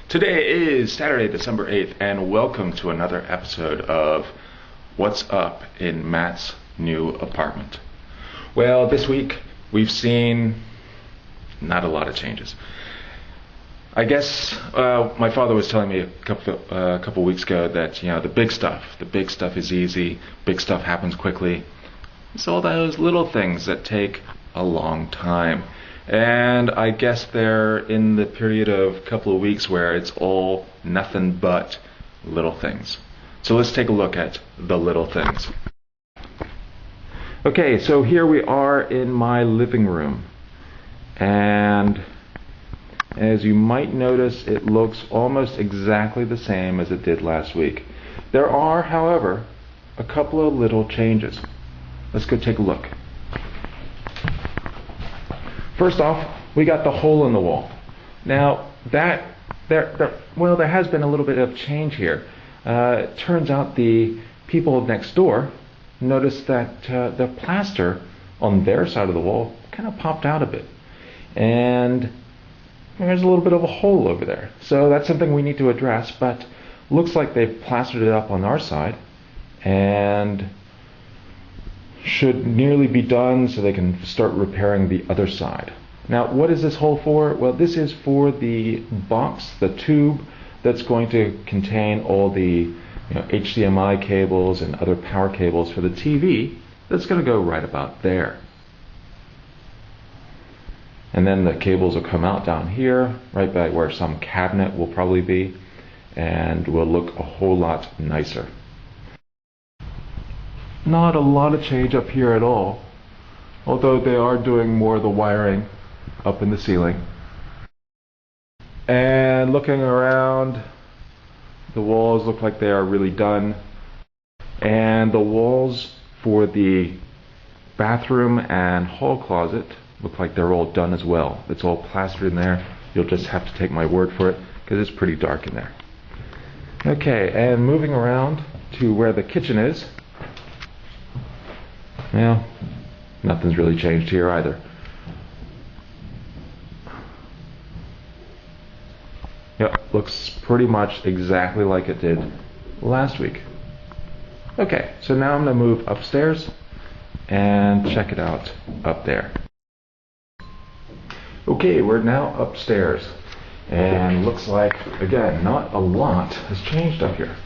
Today is Saturday, December 8th, and welcome to another episode of What's Up in Matt's New Apartment. Well, this week we've seen not a lot of changes. I guess my father was telling me a couple weeks ago that the big stuff is easy, big stuff happens quickly. It's all those little things that take a long time. And I guess they're in the period of a couple of weeks where it's all nothing but little things. So let's take a look at the little things. Okay, so here we are in my living room. And as you might notice, it looks almost exactly the same as it did last week. There are, however, a couple of little changes. Let's go take a look. First off, we got the hole in the wall. Now, there has been a little bit of change here. It turns out the people next door noticed that the plaster on their side of the wall kind of popped out a bit. And there's a little bit of a hole over there. So that's something we need to address, but looks like they've plastered it up on our side and should nearly be done so they can start repairing the other side. Now, what is this hole for? Well, this is for the box, the tube that's going to contain all the HDMI cables and other power cables for the TV. That's going to go right about there. And then the cables will come out down here, right by where some cabinet will probably be, and will look a whole lot nicer. Not a lot of change up here at all, although they are doing more of the wiring up in the ceiling. And looking around, the walls look like they are really done. And the walls for the bathroom and hall closet look like they're all done as well. It's all plastered in there. You'll just have to take my word for it because it's pretty dark in there. Okay, and moving around to where the kitchen is. Well, nothing's really changed here either. Yep, looks pretty much exactly like it did last week. Okay, so now I'm going to move upstairs and check it out up there. Okay, we're now upstairs, and looks like, again, not a lot has changed up here.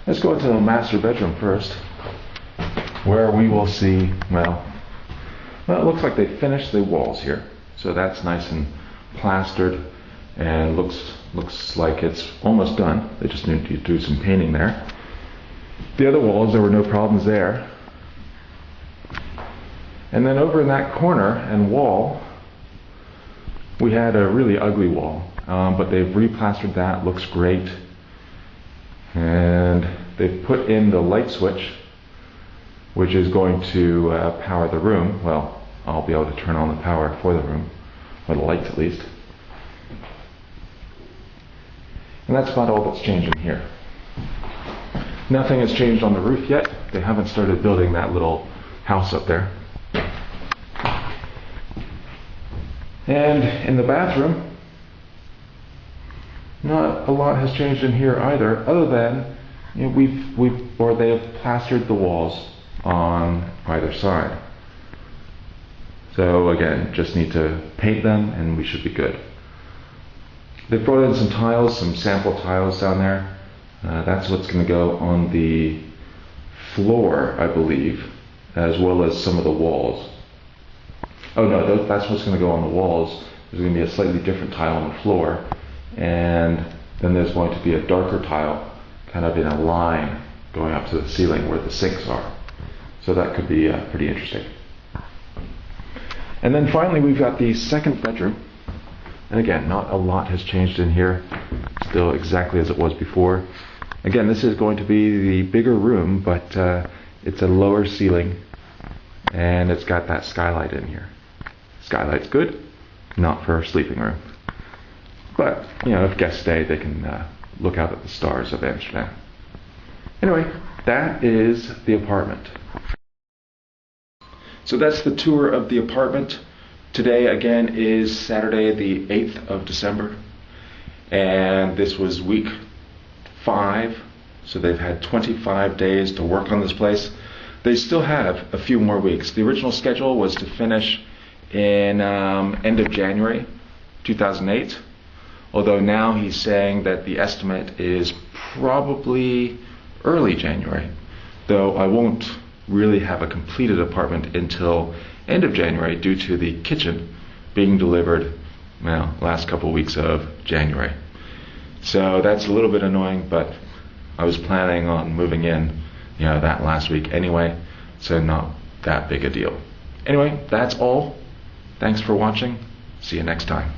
Let's go into the master bedroom first, where we will see, well, it looks like they finished the walls here. So that's nice and plastered, and looks like it's almost done. They just need to do some painting there. The other walls, there were no problems there. And then over in that corner and wall, we had a really ugly wall, but they've replastered that, looks great. And they've put in the light switch, which is going to power the room. Well, I'll be able to turn on the power for the room, or the lights at least. And that's about all that's changing here. Nothing has changed on the roof yet. They haven't started building that little house up there. And in the bathroom, not a lot has changed in here either, other than they have plastered the walls on either side. So again, just need to paint them and we should be good. They brought in some tiles, some sample tiles down there. That's what's going to go on the floor, I believe, as well as some of the walls. Oh no, that's what's going to go on the walls. There's going to be a slightly different tile on the floor, and then there's going to be a darker tile kind of in a line going up to the ceiling where the sinks are. So that could be pretty interesting. And then finally we've got the second bedroom. And again, not a lot has changed in here. Still exactly as it was before. Again, this is going to be the bigger room, but it's a lower ceiling, and it's got that skylight in here. Skylight's good, not for a sleeping room. But, if guests stay, they can look out at the stars of Amsterdam. Anyway, that is the apartment. So that's the tour of the apartment. Today again is Saturday the 8th of December, and this was week 5, so they've had 25 days to work on this place. They still have a few more weeks. The original schedule was to finish in end of January 2008, although now he's saying that the estimate is probably early January, though I won't really have a completed apartment until end of January due to the kitchen being delivered, well, last couple of weeks of January. So that's a little bit annoying, but I was planning on moving in, that last week anyway, so not that big a deal. Anyway, that's all. Thanks for watching. See you next time.